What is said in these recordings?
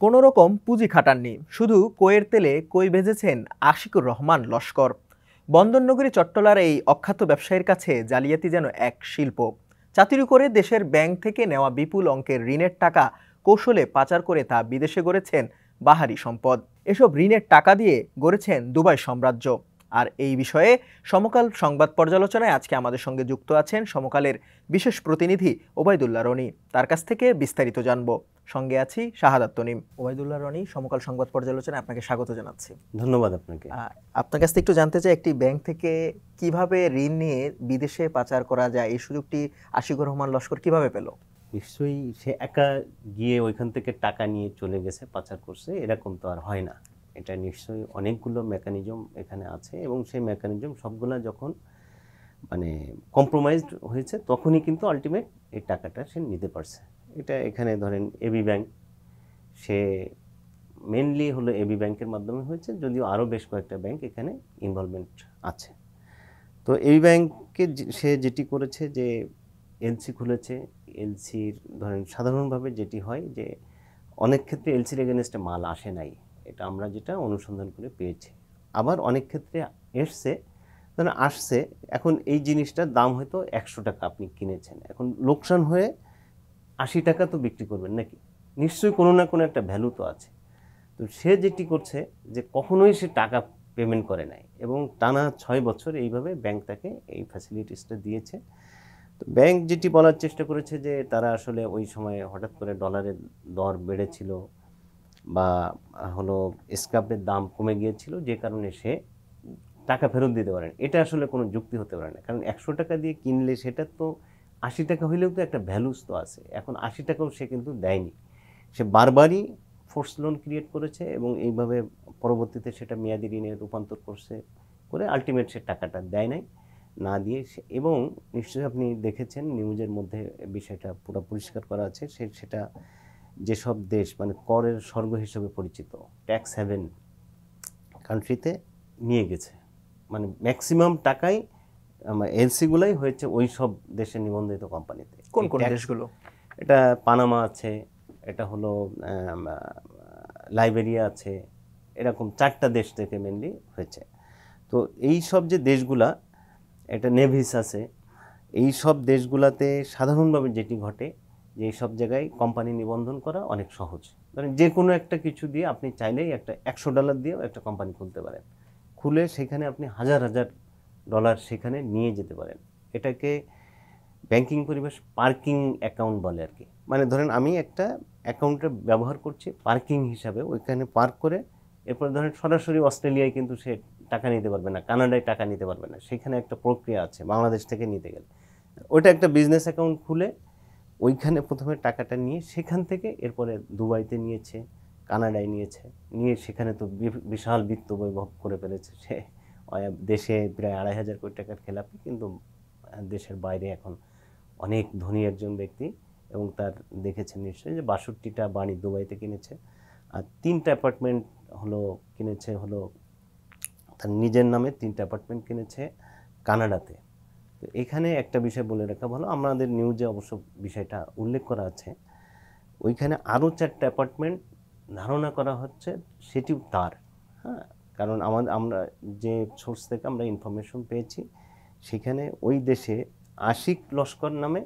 কোনো রকম পুঁজি খাটাননি, শুধু কইয়ের তেলে কই ভেজেছেন আশিকুর রহমান লস্কর। বন্দরনগরী চট্টলার এই অখ্যাত ব্যবসায়ীর কাছে জালিয়াতি যেন এক শিল্প। চাতুরি করে দেশের ব্যাংক থেকে নেওয়া বিপুল অঙ্কের ঋণের টাকা কৌশলে পাচার করে তা বিদেশে গড়েছেন বাহারি সম্পদ। এসব ঋণের টাকা দিয়ে গড়েছেন দুবাই সাম্রাজ্য। আর এই বিষয়ে সমকাল সংবাদ পর্যালোচনায় আজকে আমাদের সঙ্গে যুক্ত আছেন সমকালের বিশেষ প্রতিনিধি ওবায়দুল্লাহ রনি। তার কাছ থেকে বিস্তারিত জানবো। সঙ্গে আছি শাহাদাত তনিম। ওবায়দুল্লাহ রনি, সমকাল সংবাদ পর্যালোচনায় আপনাকে স্বাগত জানাচ্ছি। ধন্যবাদ আপনাকে। আপনার কাছ থেকে একটু জানতে চাই, একটি ব্যাংক থেকে কিভাবে ঋণ নিয়ে বিদেশে পাচার করা যায়, এই সুযোগটি আশিকুর রহমান লস্কর কিভাবে পেল? নিশ্চয়ই সে একা গিয়ে ওইখান থেকে টাকা নিয়ে চলে গেছে, পাচার করছে, এরকম তো আর হয় না। এটা নিশ্চয়ই অনেকগুলো মেকানিজম এখানে আছে এবং সেই মেকানিজম সবগুলা যখন মানে কম্প্রোমাইজড হয়েছে তখনই কিন্তু আলটিমেট এই টাকাটা সে নিতে পারছে। এটা এখানে ধরেন এবি ব্যাংক, সে মেনলি হলো এবি ব্যাংকের মাধ্যমে হয়েছে, যদিও আরও বেশ কয়েকটা ব্যাংক এখানে ইনভলভমেন্ট আছে। তো এই ব্যাংকে সে যেটি করেছে যে এলসি খুলেছে। এলসির ধরেন সাধারণভাবে যেটি হয় যে অনেক ক্ষেত্রে এলসির এগেনস্টে মাল আসে নাই, এটা আমরা যেটা অনুসন্ধান করে পেয়েছি। আবার অনেক ক্ষেত্রে এসছে, ধরেন আসছে, এখন এই জিনিসটার দাম হয়তো 100 টাকা আপনি কিনেছেন, এখন লোকসান হয়ে 80 টাকা তো বিক্রি করবেন নাকি, নিশ্চয়ই কোনো না কোনো একটা ভ্যালু তো আছে। তো সে যেটি করছে যে কখনোই সে টাকা পেমেন্ট করে নাই এবং টানা 6 বছর এইভাবে ব্যাংক তাকে এই ফ্যাসিলিটিসটা দিয়েছে। তো ব্যাংক যেটি বলার চেষ্টা করেছে যে তারা আসলে ওই সময় হঠাৎ করে ডলারের দর বেড়েছিল বা হলো স্ক্র্যাপের দাম কমে গিয়েছিল, যে কারণে সে টাকা ফেরত দিতে পারেন। এটা আসলে কোনো যুক্তি হতে পারে না, কারণ 100 টাকা দিয়ে কিনলে সেটা তো 80 টাকা হইলেও তো একটা ভ্যালুস তো আছে। এখন 80 টাকাও সে কিন্তু দেয়নি, সে বারবারই ফোর্স লোন ক্রিয়েট করেছে এবং এইভাবে পরবর্তীতে সেটা মেয়াদি ঋণে রূপান্তর করে আলটিমেট সে টাকাটা দেয় নাই, না দিয়ে এবং নিশ্চয়ই আপনি দেখেছেন নিউজের মধ্যে বিষয়টা পুরো পরিষ্কার করা আছে, সেটা যেসব দেশ মানে করের স্বর্গ হিসেবে পরিচিত ট্যাক্স হ্যাভেন কান্ট্রিতে নিয়ে গেছে, মানে ম্যাক্সিমাম টাকাই এলসিগুলাই হয়েছে ওই সব দেশে নিবন্ধিত কোম্পানিতে। কোন কোন দেশগুলো? এটা পানামা আছে, এটা হলো লাইবেরিয়া আছে, এরকম 4টা দেশ থেকে মেনলি হয়েছে। তো এই সব যে দেশগুলা, এটা নেভিস আছে, এই সব দেশগুলাতে সাধারণভাবে যেটি ঘটে যে এই সব জায়গায় কোম্পানি নিবন্ধন করা অনেক সহজ। ধরেন যে কোনো একটা কিছু দিয়ে আপনি চাইলেই একটা $100 দিয়েও একটা কোম্পানি খুলতে পারেন, খুলে সেখানে আপনি হাজার হাজার ডলার সেখানে নিয়ে যেতে পারেন। এটাকে ব্যাংকিং পরিবেশ পার্কিং অ্যাকাউন্ট বলে আর কি। মানে ধরেন আমি একটা অ্যাকাউন্টে ব্যবহার করছি পার্কিং হিসাবে, ওইখানে পার্ক করে এরপরে ধরেন সরাসরি অস্ট্রেলিয়ায় কিন্তু সে টাকা নিতে পারবে না, কানাডায় টাকা নিতে পারবে না, সেখানে একটা প্রক্রিয়া আছে বাংলাদেশ থেকে নিতে গেলে। ওইটা একটা বিজনেস অ্যাকাউন্ট খুলে ওইখানে প্রথমে টাকাটা নিয়ে সেখান থেকে এরপরে দুবাইতে নিয়েছে, কানাডায় নিয়েছে, নিয়ে সেখানে তো বিশাল বিত্ত বৈভব করে ফেলেছে সে। দেশে প্রায় 2,500 কোটি টাকার খেলাপি, কিন্তু দেশের বাইরে এখন অনেক ধনী একজন ব্যক্তি এবং তার দেখেছেন নিশ্চয়ই যে 62টা বাড়ি দুবাইতে কিনেছে, আর 3টা অ্যাপার্টমেন্ট কিনেছে তার নিজের নামে 3টা অ্যাপার্টমেন্ট কিনেছে কানাডাতে। তো এখানে একটা বিষয় বলে রাখা ভালো, আমাদের নিউজে অবশ্য বিষয়টা উল্লেখ করা আছে, ওইখানে আরও 4টা অ্যাপার্টমেন্ট ধারণা করা হচ্ছে সেটিও তার। হ্যাঁ, কারণ আমরা যে সোর্স থেকে আমরা ইনফরমেশন পেয়েছি সেখানে ওই দেশে আশিক লস্কর নামে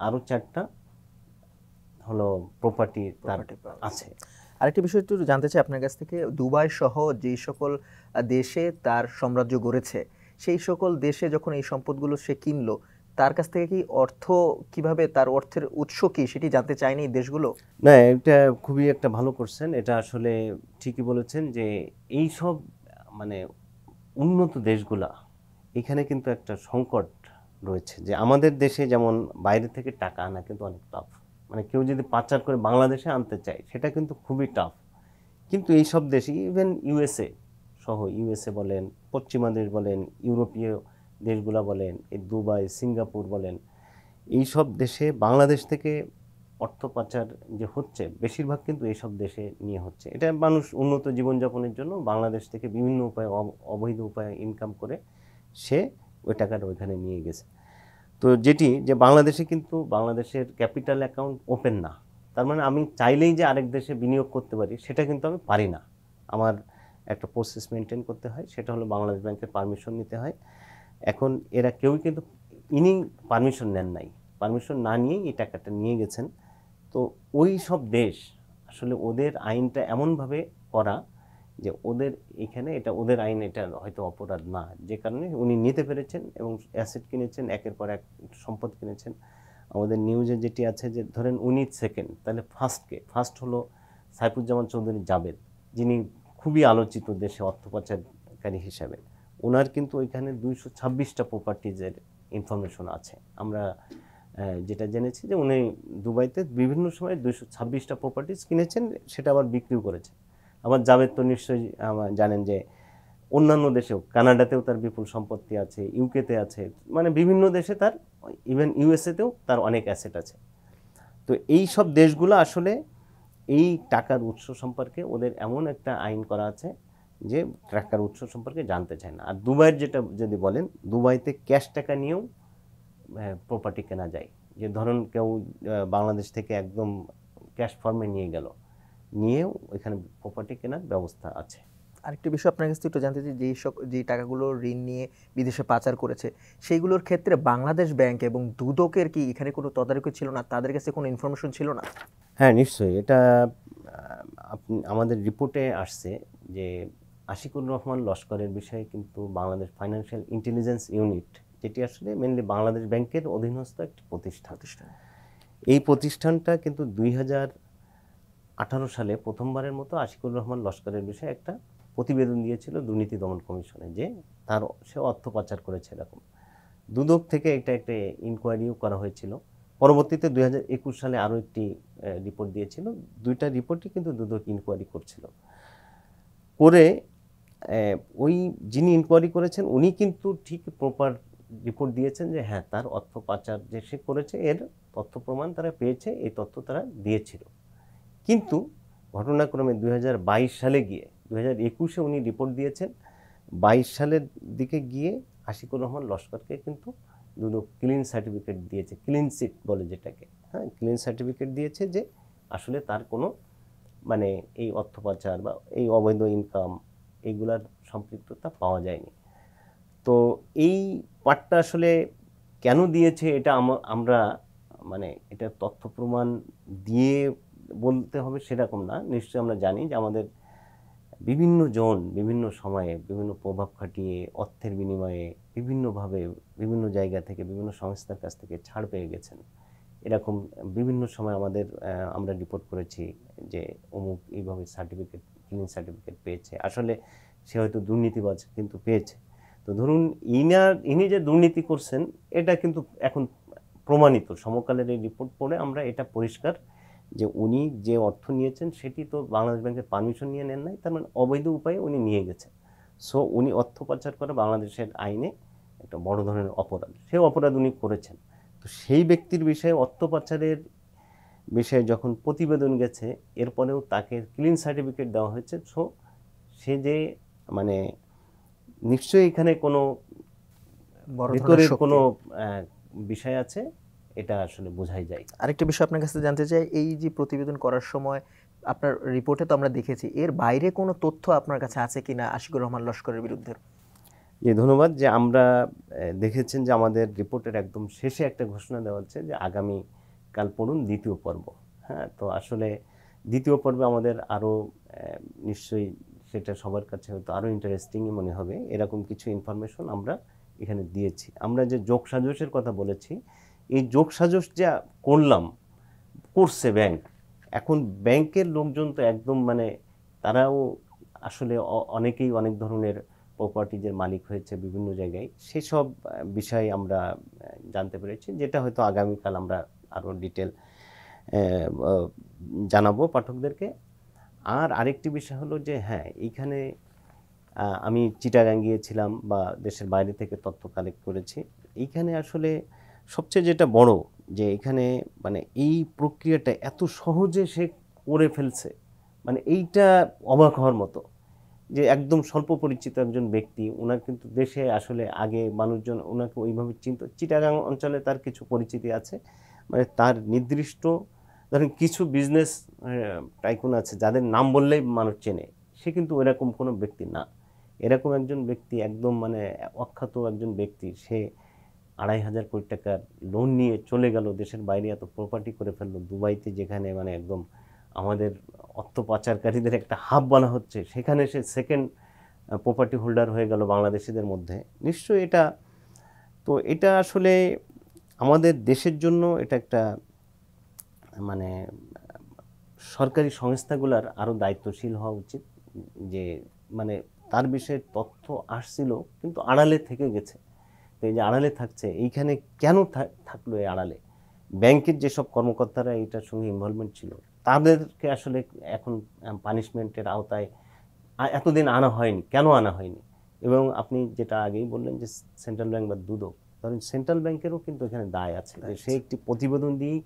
আরও 4টা প্রপার্টি তার আছে। আরেকটি বিষয় একটু জানতে চাই আপনার কাছ থেকে, দুবাই সহ যে সকল দেশে তার সাম্রাজ্য গড়েছে, সেই সকল দেশে যখন এই সম্পদগুলো সে কিনলো, তার কাছ থেকে কি কিভাবে তার অর্থের উৎস কি সেটি জানতে চায়নি দেশগুলো? না, এটা খুবই একটা ভালো কোশ্চেন। এটা আসলে ঠিকই বলেছেন যে এই সব মানে উন্নত দেশগুলা, এখানে কিন্তু একটা সংকট রয়েছে যে আমাদের দেশে যেমন বাইরে থেকে টাকা আনা কিন্তু অনেক টাফ, মানে কেউ যদি পাচার করে বাংলাদেশে আনতে চায় সেটা কিন্তু খুবই টাফ। কিন্তু এই সব দেশে ইভেন ইউএসএ সহ, ইউএসএ বলেন, পশ্চিমা দেশ বলেন, ইউরোপীয় দেশগুলা বলেন, এই দুবাই, সিঙ্গাপুর বলেন, এই সব দেশে বাংলাদেশ থেকে অর্থ পাচার যে হচ্ছে বেশিরভাগ কিন্তু এইসব দেশে নিয়ে হচ্ছে। এটা মানুষ উন্নত জীবনযাপনের জন্য বাংলাদেশ থেকে বিভিন্ন উপায়ে অবৈধ উপায়ে ইনকাম করে সে ওই টাকাটা ওইখানে নিয়ে গেছে। তো যেটি যে বাংলাদেশে কিন্তু বাংলাদেশের ক্যাপিটাল অ্যাকাউন্ট ওপেন না, তার মানে আমি চাইলেই যে আরেক দেশে বিনিয়োগ করতে পারি সেটা কিন্তু আমি পারি না। আমার একটা প্রসেস মেনটেন করতে হয়, সেটা হলো বাংলাদেশ ব্যাংকের পারমিশন নিতে হয়। এখন এরা কেউই কিন্তু ইনি পারমিশন নেন নাই, পারমিশন না নিয়েই এই টাকাটা নিয়ে গেছেন। তো ওই সব দেশ আসলে ওদের আইনটা এমনভাবে করা যে ওদের এখানে এটা ওদের আইন, এটা হয়তো অপরাধ না, যে কারণে উনি নিতে পেরেছেন এবং অ্যাসেট কিনেছেন, একের পর এক সম্পদ কিনেছেন। আমাদের নিউজে যেটি আছে যে ধরেন উনি সেকেন্ড, তাহলে ফার্স্ট হলো সাইফুজ্জামান চৌধুরী জাবেদ, যিনি খুবই আলোচিত দেশে অর্থ পাচারকারী হিসাবে। ওনার কিন্তু ওইখানে 226টা প্রপার্টিজের ইনফরমেশন আছে। আমরা যেটা জেনেছি যে উনি দুবাইতে বিভিন্ন সময় 226টা প্রপার্টিজ কিনেছেন, সেটা আবার বিক্রিও করেছেন। আবার জাবেদ তো নিশ্চয়ই জানেন যে অন্যান্য দেশেও, কানাডাতেও তার বিপুল সম্পত্তি আছে, ইউকেতে আছে, মানে বিভিন্ন দেশে তার, ইভেন ইউএসএতেও তার অনেক অ্যাসেট আছে। তো এই সব দেশগুলো আসলে এই টাকার উৎস সম্পর্কে ওদের এমন একটা আইন করা আছে যে টাকার উৎস সম্পর্কে জানতে চায় না। আর দুবাইয়ের যেটা যদি বলেন, দুবাইতে ক্যাশ টাকা নিয়েও প্রপার্টি কেনা যায়। যে ধরুন কেউ বাংলাদেশ থেকে একদম ক্যাশ ফর্মে নিয়ে গেল, নিয়েও ওইখানে প্রপার্টি কেনার ব্যবস্থা আছে। আরেকটি বিষয় আপনার কাছে একটু জানতে চাই, যেই টাকাগুলো ঋণ নিয়ে বিদেশে পাচার করেছে সেইগুলোর ক্ষেত্রে বাংলাদেশ ব্যাংক এবং দুদকের কি এখানে কোনো তদারকি ছিল না? তাদের কাছে কোনো ইনফরমেশন ছিল না? হ্যাঁ, নিশ্চয়ই। এটা আমাদের রিপোর্টে আসছে যে আশিকুর রহমান লস্করের বিষয়ে কিন্তু বাংলাদেশ ফাইন্যান্সিয়াল ইন্টেলিজেন্স ইউনিট, যেটি আসলে মেনলি বাংলাদেশ ব্যাংকের অধীনস্থ একটি প্রতিষ্ঠান, এই প্রতিষ্ঠানটা কিন্তু 2018 সালে প্রথমবারের মতো আশিকুর রহমান লস্করের বিষয়ে একটা প্রতিবেদন দিয়েছিল দুর্নীতি দমন কমিশনে, যে সে অর্থ পাচার করেছে এরকম। দুদক থেকে এটা একটা ইনকোয়ারিও করা হয়েছিল। পরবর্তীতে 2021 সালে আরও একটি রিপোর্ট দিয়েছিল। দুইটা রিপোর্টই কিন্তু দুদক ইনকোয়ারি করছিল। করে ওই যিনি ইনকোয়ারি করেছেন উনি কিন্তু ঠিক প্রপার রিপোর্ট দিয়েছেন যে হ্যাঁ, তার অর্থ পাচার যে সে করেছে এর তথ্য প্রমাণ তারা পেয়েছে, এই তথ্য তারা দিয়েছিল। কিন্তু ঘটনাক্রমে 2022 সালে গিয়ে 2021-এ উনি রিপোর্ট দিয়েছেন, 22 সালের দিকে গিয়ে আশিকুর রহমান লস্করকে কিন্তু দুদক ক্লিন সার্টিফিকেট দিয়েছে, ক্লিন সিট বলে যেটাকে, হ্যাঁ, ক্লিন সার্টিফিকেট দিয়েছে যে আসলে তার কোনো মানে এই অর্থ পাচার বা এই অবৈধ ইনকাম এইগুলার সম্পৃক্ততা পাওয়া যায়নি। তো এই পার্টটা আসলে কেন দিয়েছে এটা আমরা মানে এটা তথ্য প্রমাণ দিয়ে বলতে হবে সেরকম না। নিশ্চয়ই আমরা জানি যে আমাদের বিভিন্ন জন বিভিন্ন সময়ে বিভিন্ন প্রভাব খাটিয়ে অর্থের বিনিময়ে বিভিন্নভাবে বিভিন্ন জায়গা থেকে বিভিন্ন সংস্থার কাছ থেকে ছাড় পেয়ে গেছেন। এরকম বিভিন্ন সময় আমরা রিপোর্ট করেছি যে অমুক এইভাবে সার্টিফিকেট, ক্লিন সার্টিফিকেট পেয়েছে, আসলে সে হয়তো দুর্নীতিবাজ কিন্তু পেয়েছে। তো ধরুন ইনি যে দুর্নীতি করছেন এটা কিন্তু এখন প্রমাণিত। সমকালের এই রিপোর্ট পড়ে আমরা এটা পরিষ্কার যে উনি যে অর্থ নিয়েছেন সেটি তো বাংলাদেশ ব্যাংকের পারমিশন নিয়ে নেন নাই, তার মানে অবৈধ উপায়ে উনি নিয়ে গেছেন। সো উনি অর্থ পাচার করে বাংলাদেশের আইনে একটা বড় ধরনের অপরাধ, সেই অপরাধ উনি করেছেন। তো সেই ব্যক্তির বিষয়ে অর্থ পাচারের বিষয়ে যখন প্রতিবেদন গেছে, এরপরেও তাকে ক্লিন সার্টিফিকেট দেওয়া হয়েছে। সো সে যে মানে নিশ্চয়ই এখানে কোনো ভিতরের কোনো বিষয় আছে, এটা আসলে বোঝাই যায়। আরেকটা বিষয় আপনার কাছে জানতে চাই, এই যে প্রতিবেদন করার সময় আপনার রিপোর্টে তো আমরা দেখেছি, এর বাইরে কোনো তথ্য আপনার কাছে আছে কিনা আশিকুর রহমান লস্করের বিরুদ্ধে? ধন্যবাদ। যে আমরা দেখেছেন যে আমাদের রিপোর্টের একদম শেষে একটা ঘোষণা দেওয়া হচ্ছে যে আগামী কাল পড়ুন দ্বিতীয় পর্ব। হ্যাঁ, তো আসলে দ্বিতীয় পর্বে আমাদের আরও নিশ্চয়ই সেটা সবার কাছে হয়তো আরও ইন্টারেস্টিংই মনে হবে, এরকম কিছু ইনফরমেশন আমরা এখানে দিয়েছি। আমরা যে যোগসাজশের কথা বলেছি, এই যোগসাজশ যা করছে ব্যাংক, এখন ব্যাংকের লোকজন তো একদম মানে তারাও আসলে অনেকেই অনেক ধরনের প্রপার্টিজের মালিক হয়েছে বিভিন্ন জায়গায়, সেসব বিষয় আমরা জানতে পেরেছি, যেটা হয়তো আগামীকাল আমরা আরও ডিটেল জানাবো পাঠকদেরকে। আর আরেকটি বিষয় হলো যে হ্যাঁ, এইখানে আমি চিটাগাং গিয়েছিলাম বা দেশের বাইরে থেকে তথ্য কালেক্ট করেছি। এইখানে আসলে সবচেয়ে যেটা বড় যে এখানে মানে এই প্রক্রিয়াটা এত সহজে সে করে ফেলছে, মানে এইটা অবাক হওয়ার মতো। যে একদম স্বল্প পরিচিত একজন ব্যক্তি, ওনার কিন্তু দেশে আসলে আগে মানুষজন ওনাকে ওইভাবে চিনত, চিটাগাং অঞ্চলে তার কিছু পরিচিতি আছে, মানে তার নির্দিষ্ট ধরেন কিছু বিজনেস টাইকুন আছে যাদের নাম বললেই মানুষ চেনে, সে কিন্তু এরকম কোনো ব্যক্তি না। এরকম একজন ব্যক্তি একদম মানে অখ্যাত একজন ব্যক্তি, সে 2,500 কোটি টাকার লোন নিয়ে চলে গেল দেশের বাইরে, এত প্রপার্টি করে ফেললো দুবাইতে, যেখানে মানে একদম আমাদের অর্থ পাচারকারীদের একটা হাব বলা হচ্ছে, সেখানে সে সেকেন্ড প্রপার্টি হোল্ডার হয়ে গেল বাংলাদেশিদের মধ্যে। নিশ্চয়ই এটা আসলে আমাদের দেশের জন্য এটা একটা মানে সরকারি সংস্থাগুলোর আরও দায়িত্বশীল হওয়া উচিত, যে মানে তার বিষয়ে তথ্য আসছিল কিন্তু আড়ালে থেকে গেছে। তো এই যে আড়ালে থাকছে, এইখানে কেন থাকলো এই আড়ালে? ব্যাংকের যেসব কর্মকর্তারা এটার সঙ্গে ইনভলভমেন্ট ছিল তাদেরকে আসলে এখন পানিশমেন্টের আওতায় এতদিন আনা হয়নি, কেন আনা হয়নি? এবং আপনি যেটা আগেই বললেন যে সেন্ট্রাল ব্যাংক বা দুদক, ধরেন সেন্ট্রাল ব্যাংকেরও কিন্তু এখানে দায় আছে, যে সে একটি প্রতিবেদন দিয়েই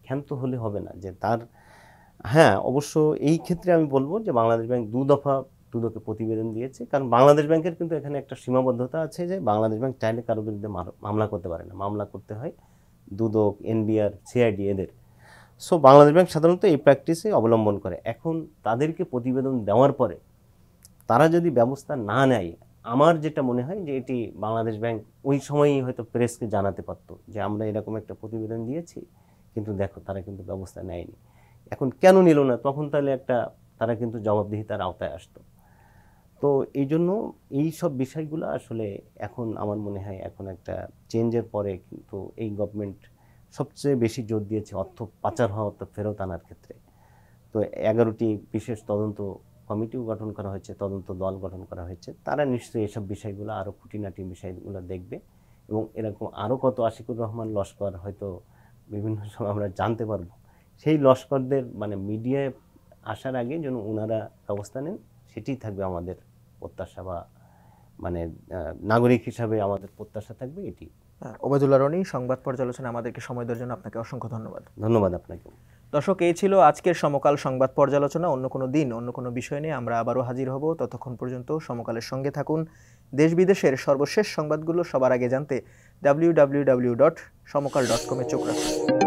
ক্ষান্ত হলে হবে না, যে তার হ্যাঁ অবশ্য এই ক্ষেত্রে আমি বলবো যে বাংলাদেশ ব্যাংক 2 দফা দুদকে প্রতিবেদন দিয়েছে, কারণ বাংলাদেশ ব্যাংকের কিন্তু এখানে একটা সীমাবদ্ধতা আছে যে বাংলাদেশ ব্যাংক চাইলে কারো বিরুদ্ধে মামলা করতে পারে না, মামলা করতে হয় দুদক, এনবিআর, সিআইডি এদের। সো বাংলাদেশ ব্যাংক সাধারণত এই প্র্যাকটিসে অবলম্বন করে। এখন তাদেরকে প্রতিবেদন দেওয়ার পরে তারা যদি ব্যবস্থা না নেয়, আমার যেটা মনে হয় যে এটি বাংলাদেশ ব্যাংক ওই সময়ই হয়তো প্রেসকে জানাতে পারতো যে আমরা এরকম একটা প্রতিবেদন দিয়েছি, কিন্তু দেখো তারা কিন্তু ব্যবস্থা নেয়নি। এখন কেন নিল না? তখন তাহলে তারা কিন্তু জবাবদিহিতার আওতায় আসতো। তো এই জন্য এই সব বিষয়গুলো আসলে এখন আমার মনে হয় এখন একটা চেঞ্জের পরে কিন্তু এই গভর্নমেন্ট সবচেয়ে বেশি জোর দিয়েছে অর্থ পাচার হওয়া, অর্থ ফেরত আনার ক্ষেত্রে। তো 11টি বিশেষ তদন্ত কমিটিও গঠন করা হয়েছে, তদন্ত দল গঠন করা হয়েছে, তারা নিশ্চয়ই এসব বিষয়গুলো আরও খুঁটিনাটি বিষয়গুলো দেখবে, এবং এরকম আরও কত আশিকুর রহমান লস্কর হয়তো বিভিন্ন সময় আমরা জানতে পারবো। সেই লস্করদের মানে মিডিয়ায় আসার আগে যেন ওনারা ব্যবস্থা নেন, সেটাই থাকবে আমাদের প্রত্যাশা, বা মানে নাগরিক হিসাবে আমাদের প্রত্যাশা থাকবে এটি। ওবায়দুল্লাহ রনি, সংবাদ পর্যালোচনা আমাদেরকে সময় দেওয়ার জন্য আপনাকে অসংখ্য ধন্যবাদ। ধন্যবাদ আপনাকে। দর্শক, এই ছিল আজকের সমকাল সংবাদ পর্যালোচনা। অন্য কোনো দিন অন্য কোনো বিষয় নিয়ে আমরা আবারও হাজির হব। ততক্ষণ পর্যন্ত সমকালের সঙ্গে থাকুন। দেশ বিদেশের সর্বশেষ সংবাদগুলো সবার আগে জানতে www.সমকাল.com চোখ রাখুন।